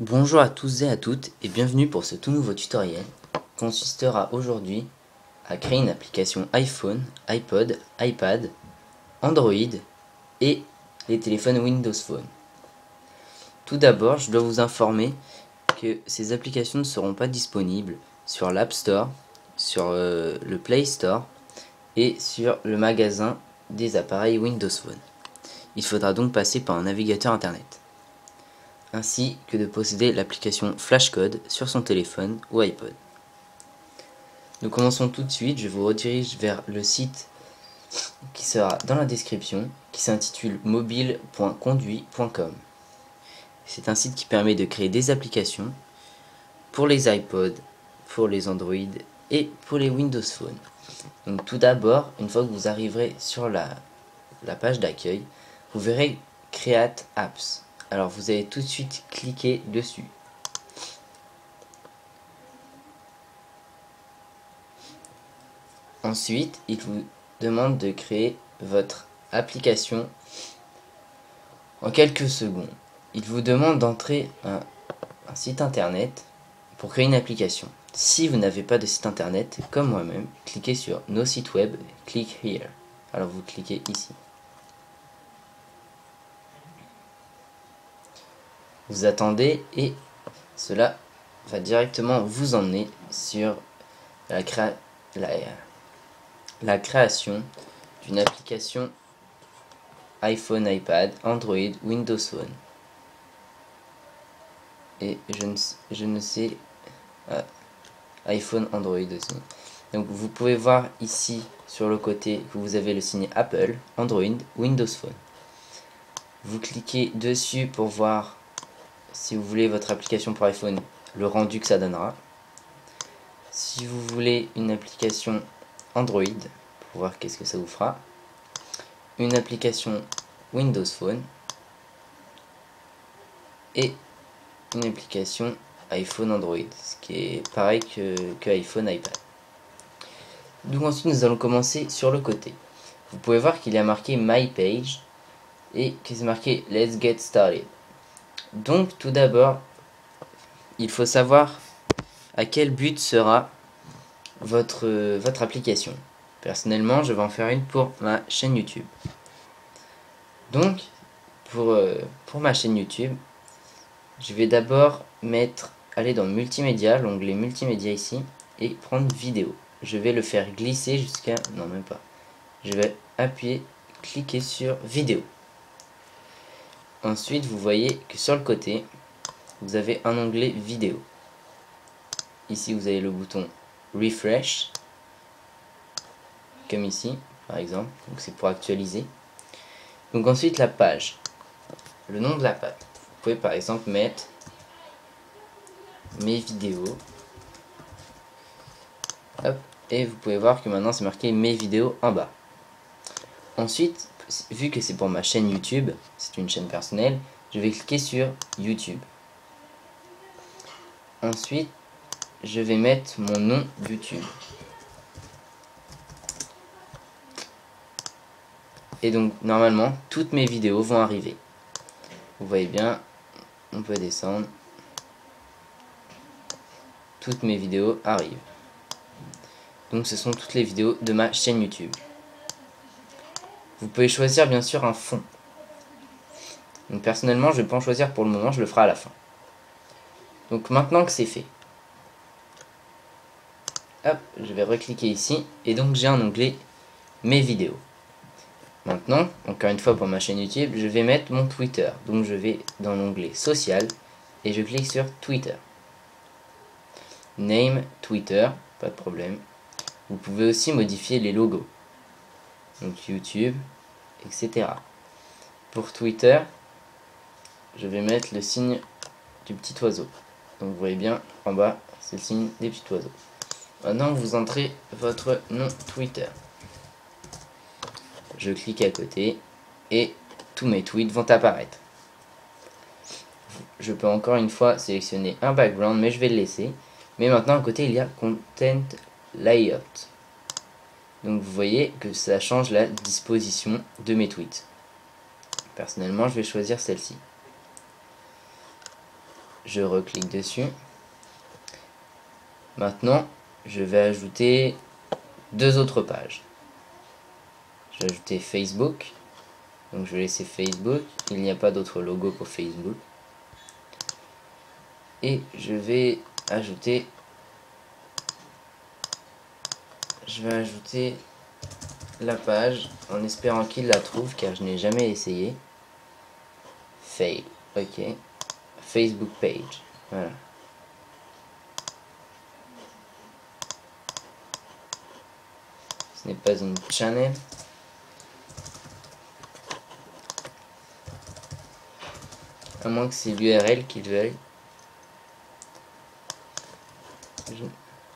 Bonjour à tous et à toutes et bienvenue pour ce tout nouveau tutoriel qui consistera aujourd'hui à créer une application iPhone, iPod, iPad, Android et les téléphones Windows Phone. Tout d'abord, je dois vous informer que ces applications ne seront pas disponibles sur l'App Store, sur le Play Store et sur le magasin des appareils Windows Phone. Il faudra donc passer par un navigateur internet, ainsi que de posséder l'application Flashcode sur son téléphone ou iPod. Nous commençons tout de suite, je vous redirige vers le site qui sera dans la description, qui s'intitule mobile.conduit.com. C'est un site qui permet de créer des applications pour les iPods, pour les Android et pour les Windows Phone. Donc tout d'abord, une fois que vous arriverez sur la page d'accueil, vous verrez Create Apps. Alors vous allez tout de suite cliquer dessus. Ensuite, il vous demande de créer votre application en quelques secondes. Il vous demande d'entrer un site internet pour créer une application. Si vous n'avez pas de site internet, comme moi-même, cliquez sur Nos sites web, click here. Alors vous cliquez ici. Vous attendez et cela va directement vous emmener sur la création d'une application iPhone, iPad, Android, Windows Phone. Et je ne sais iPhone, Android aussi. Donc vous pouvez voir ici sur le côté que vous avez le signe Apple, Android, Windows Phone. Vous cliquez dessus pour voir si vous voulez votre application pour iPhone, le rendu que ça donnera. Si vous voulez une application Android, pour voir qu'est-ce que ça vous fera. Une application Windows Phone et une application iPhone Android, ce qui est pareil que iPhone iPad. Donc ensuite nous allons commencer sur le côté. Vous pouvez voir qu'il y a marqué My Page et qu'il est marqué Let's Get Started. Donc tout d'abord, il faut savoir à quel but sera votre application. Personnellement, je vais en faire une pour ma chaîne YouTube. Donc, pour ma chaîne YouTube, je vais d'abord aller dans Multimédia, l'onglet Multimédia ici, et prendre Vidéo. Je vais le faire glisser jusqu'à... non, même pas. Je vais appuyer, cliquer sur Vidéo. Ensuite, vous voyez que sur le côté, vous avez un onglet Vidéo. Ici, vous avez le bouton Refresh, comme ici, par exemple. Donc, c'est pour actualiser. Donc ensuite, la page. Le nom de la page. Vous pouvez par exemple mettre mes vidéos. Hop, et vous pouvez voir que maintenant c'est marqué mes vidéos en bas. Ensuite, vu que c'est pour ma chaîne YouTube, c'est une chaîne personnelle, je vais cliquer sur YouTube. Ensuite, je vais mettre mon nom YouTube. Et donc normalement, toutes mes vidéos vont arriver. Vous voyez bien, on peut descendre. Toutes mes vidéos arrivent. Donc ce sont toutes les vidéos de ma chaîne YouTube. Vous pouvez choisir bien sûr un fond. Donc personnellement, je ne vais pas en choisir pour le moment, je le ferai à la fin. Donc maintenant que c'est fait, hop, je vais recliquer ici et donc j'ai un onglet mes vidéos. Maintenant, encore une fois pour ma chaîne YouTube, je vais mettre mon Twitter. Donc je vais dans l'onglet social et je clique sur Twitter. Name Twitter, pas de problème. Vous pouvez aussi modifier les logos. Donc YouTube, etc. Pour Twitter, je vais mettre le signe du petit oiseau. Donc vous voyez bien en bas, c'est le signe des petits oiseaux. Maintenant vous entrez votre nom Twitter. Je clique à côté et tous mes tweets vont apparaître. Je peux encore une fois sélectionner un background, mais je vais le laisser. Mais maintenant à côté il y a Content Layout. Donc vous voyez que ça change la disposition de mes tweets. Personnellement je vais choisir celle-ci. je reclique dessus. Maintenant, je vais ajouter deux autres pages. Je vais ajouter Facebook. Donc je vais laisser Facebook. Il n'y a pas d'autre logo pour Facebook. Et je vais ajouter la page en espérant qu'il la trouve car je n'ai jamais essayé. Fail. Ok. Facebook page. Voilà. Ce n'est pas une channel. À moins que c'est l'URL qu'ils veuillent.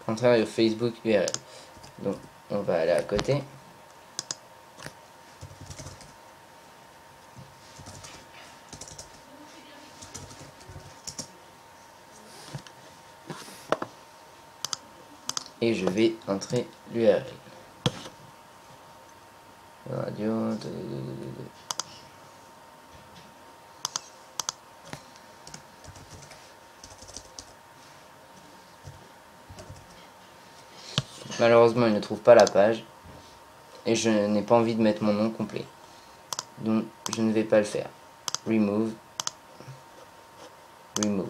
Entrer au Facebook URL. Donc on va aller à côté. Et je vais entrer l'URL. Radio. Malheureusement, il ne trouve pas la page. Et je n'ai pas envie de mettre mon nom complet. Donc, je ne vais pas le faire. Remove. Remove.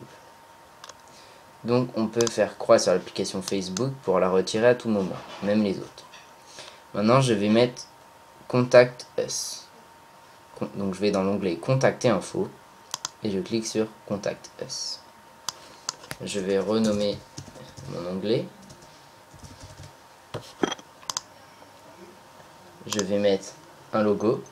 Donc, on peut faire croix sur l'application Facebook pour la retirer à tout moment, même les autres. Maintenant, je vais mettre Contact Us. Donc, je vais dans l'onglet Contacter info et je clique sur Contact Us. Je vais renommer mon onglet. Je vais mettre un logo.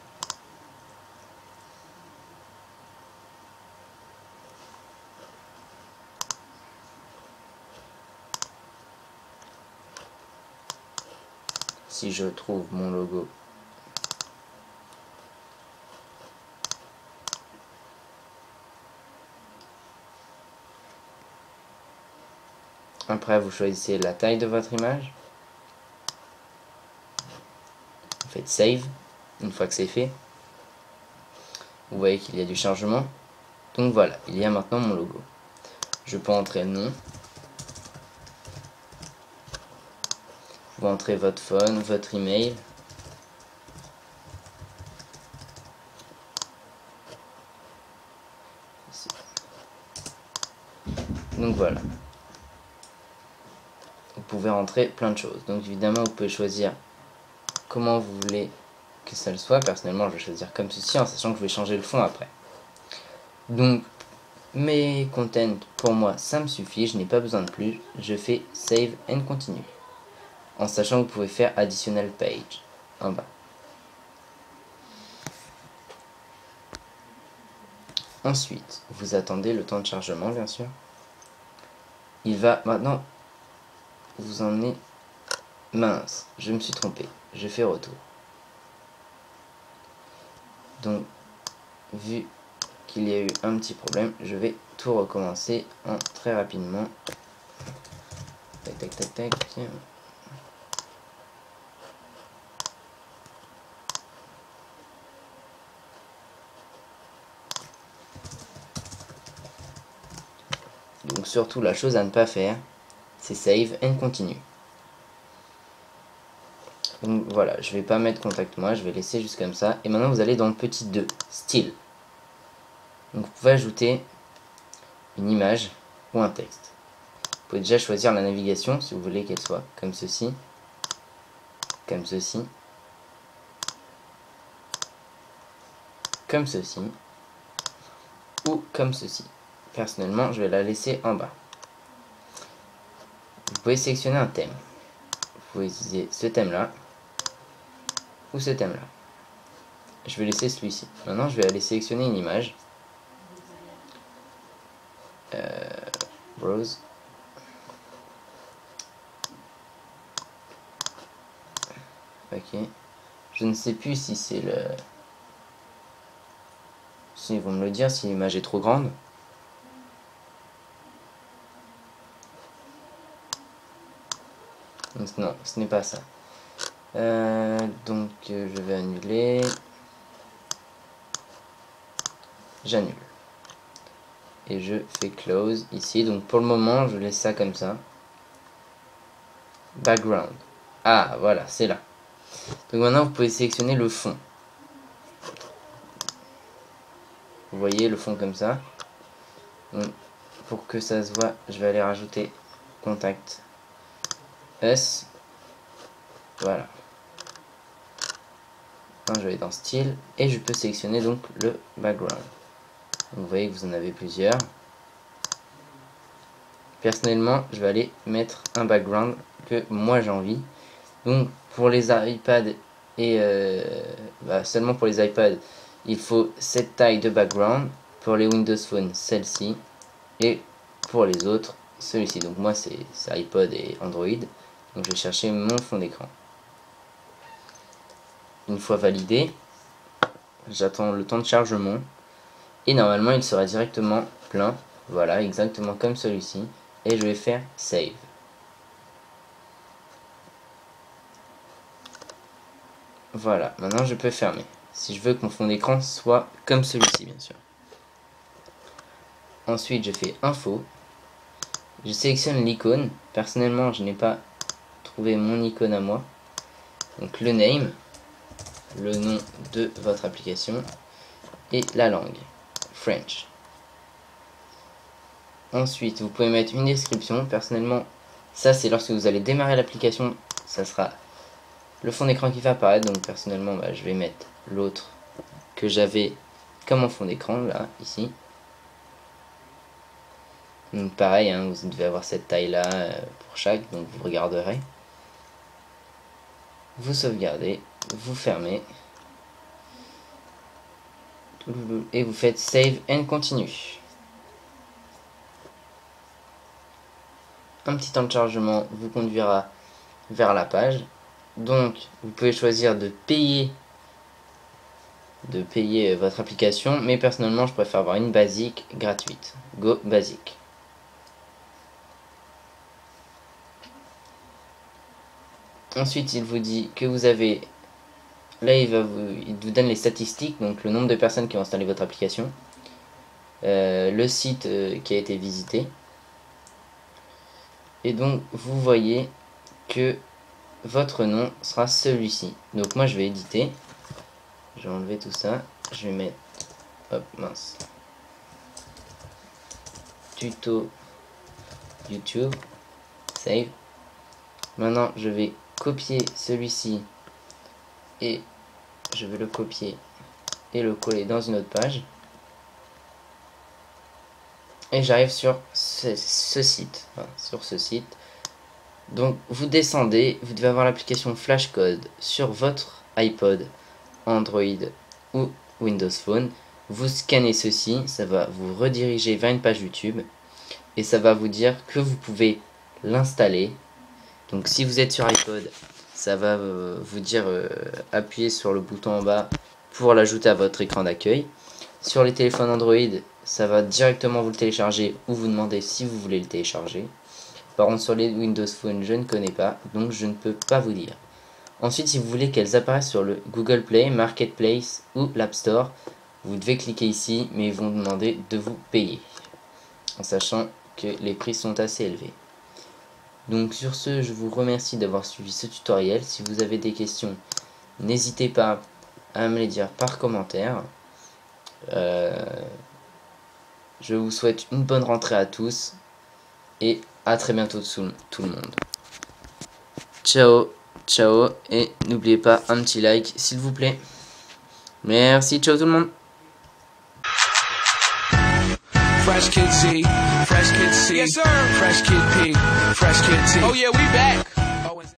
Si je trouve mon logo, après vous choisissez la taille de votre image, vous faites save. Une fois que c'est fait, vous voyez qu'il y a du chargement. Donc voilà, il y a maintenant mon logo. Je peux entrer le nom. Vous entrez votre phone, votre email. Donc voilà. Vous pouvez rentrer plein de choses. Donc évidemment, vous pouvez choisir comment vous voulez que ça le soit. Personnellement, je vais choisir comme ceci en sachant que je vais changer le fond après. Donc, mes contents, pour moi, ça me suffit. Je n'ai pas besoin de plus. Je fais Save and Continue. En sachant que vous pouvez faire Additional Page en bas. Ensuite, vous attendez le temps de chargement, bien sûr. Il va maintenant vous emmener... Mince, je me suis trompé. Je fais retour. Donc, vu qu'il y a eu un petit problème, je vais tout recommencer en très rapidement. Tac, tac, tac, tac. Donc surtout la chose à ne pas faire, c'est save and continue. Donc voilà, je vais pas mettre contact moi, je vais laisser juste comme ça. Et maintenant vous allez dans le petit 2, style. Donc vous pouvez ajouter une image ou un texte. Vous pouvez déjà choisir la navigation si vous voulez qu'elle soit comme ceci, comme ceci, comme ceci, ou comme ceci. Personnellement, je vais la laisser en bas. Vous pouvez sélectionner un thème. Vous pouvez utiliser ce thème-là ou ce thème-là. Je vais laisser celui-ci. Maintenant, je vais aller sélectionner une image. Browse. Ok. Je ne sais plus si c'est le... Si ils vont me le dire, si l'image est trop grande. Non, ce n'est pas ça. Donc je vais annuler. J'annule. et je fais close ici. Donc pour le moment je laisse ça comme ça. Background. Ah voilà, c'est là. Donc maintenant vous pouvez sélectionner le fond. Vous voyez le fond comme ça. Donc, pour que ça se voit, je vais aller rajouter Contact Us. Voilà. Je vais dans style et je peux sélectionner donc le background. Donc, vous voyez que vous en avez plusieurs. Personnellement, je vais aller mettre un background que moi j'ai envie. Donc pour les iPads et seulement pour les iPads, il faut cette taille de background. Pour les Windows Phone, celle-ci. Et pour les autres, celui-ci. Donc moi c'est iPod et Android. Donc je vais chercher mon fond d'écran. Une fois validé, j'attends le temps de chargement. Et normalement il sera directement plein. Voilà, exactement comme celui-ci. Et je vais faire Save. Voilà, maintenant je peux fermer. Si je veux que mon fond d'écran soit comme celui-ci, bien sûr. Ensuite, je fais Info. Je sélectionne l'icône. Personnellement, je n'ai pas trouvé mon icône à moi. Donc le name, le nom de votre application et la langue, French. Ensuite, vous pouvez mettre une description. Personnellement, ça c'est lorsque vous allez démarrer l'application, ça sera le fond d'écran qui va apparaître. Donc personnellement, je vais mettre l'autre que j'avais comme en fond d'écran, là, ici. Donc pareil, hein, vous devez avoir cette taille là pour chaque, donc vous regarderez. Vous sauvegardez, vous fermez. Et vous faites Save and Continue. Un petit temps de chargement vous conduira vers la page. Donc vous pouvez choisir de payer votre application, mais personnellement je préfère avoir une basique gratuite. Go basique. Ensuite il vous dit que vous avez, là il vous donne les statistiques, donc le nombre de personnes qui ont installé votre application, le site qui a été visité, et donc vous voyez que votre nom sera celui-ci. Donc moi je vais éditer, je vais enlever tout ça, je vais mettre, hop mince, tuto YouTube, save. Maintenant je vais copier celui-ci et je vais le copier et le coller dans une autre page. Et j'arrive sur ce site, enfin, sur ce site. Donc vous descendez, vous devez avoir l'application Flashcode sur votre iPod, Android ou Windows Phone. Vous scannez ceci, ça va vous rediriger vers une page YouTube et ça va vous dire que vous pouvez l'installer. Donc si vous êtes sur iPod, ça va vous dire appuyez sur le bouton en bas pour l'ajouter à votre écran d'accueil. Sur les téléphones Android, ça va directement vous le télécharger ou vous demander si vous voulez le télécharger. Par contre sur les Windows Phone, je ne connais pas, donc je ne peux pas vous dire. Ensuite, si vous voulez qu'elles apparaissent sur le Google Play, Marketplace ou l'App Store, vous devez cliquer ici, mais ils vont vous demander de vous payer, en sachant que les prix sont assez élevés. Donc sur ce, je vous remercie d'avoir suivi ce tutoriel. Si vous avez des questions, n'hésitez pas à me les dire par commentaire. Je vous souhaite une bonne rentrée à tous et à très bientôt tout le monde. Ciao, ciao, et n'oubliez pas un petit like s'il vous plaît. Merci, ciao tout le monde. Fresh Kid C, Fresh Kid C, yes, sir. Fresh Kid P, Fresh Kid T. Oh yeah, we back.